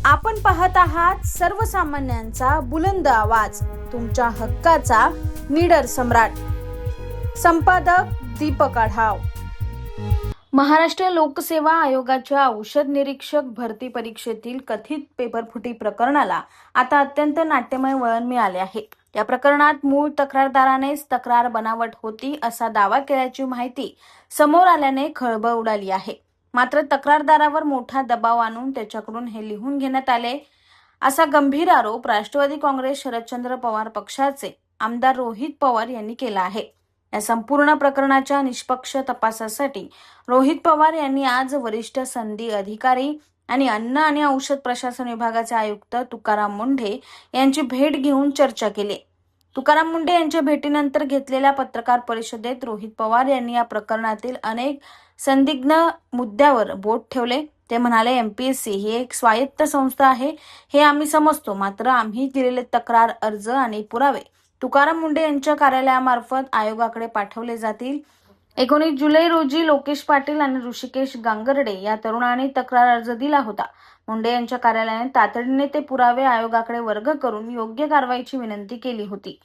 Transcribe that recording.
आपण पाहत आहात सर्वसामान्यांचा बुलंद आवाज, तुमच्या हक्काचा निडर सम्राट. संपादक दीपक आढाव. महाराष्ट्र लोकसेवा आयोगाच्या औषध निरीक्षक भरती परीक्षेतील कथित पेपरफुटी प्रकरणाला आता अत्यंत नाट्यमय वळण मिळाले आहे. या प्रकरणात मूळ तक्रारदारानेच तक्रार बनावट होती असा दावा केल्याची माहिती समोर आल्याने खळबळ उडाली आहे. मात्र तक्रारदारावर मोठा दबाव आणून त्याच्याकडून हे लिहून घेण्यात आले असा गंभीर आरोप राष्ट्रवादी काँग्रेस शरदचंद्र पवार पक्षाचे आमदार रोहित पवार यांनी केला आहे. या संपूर्ण प्रकरणाच्या निष्पक्ष तपासासाठी रोहित पवार यांनी आज वरिष्ठ सनदी अधिकारी आणि अन्न आणि औषध प्रशासन विभागाचे आयुक्त तुकाराम मुंढे यांची भेट घेऊन चर्चा केली. तुकाराम मुंढे यांच्या भेटीनंतर घेतलेल्या पत्रकार परिषदेत रोहित पवार यांनी या प्रकरणातील अनेक संदिग्ध मुद्द्यावर बोट ठेवले. ते म्हणाले, एमपीएससी ही एक स्वायत्त संस्था आहे हे आम्ही समजतो, मात्र आम्ही दिलेले तक्रार अर्ज आणि पुरावे तुकाराम मुंढे यांच्या कार्यालयामार्फत आयोगाकडे पाठवले जातील. 19 जुलै रोजी लोकेश पाटील आणि ऋषिकेश गांगर्डे या तरुणांनी तक्रार अर्ज दिला होता. मुंढे यांच्या कार्यालयाने तातडीने ते पुरावे आयोगाकडे वर्ग करून योग्य कारवाईची विनंती केली होती.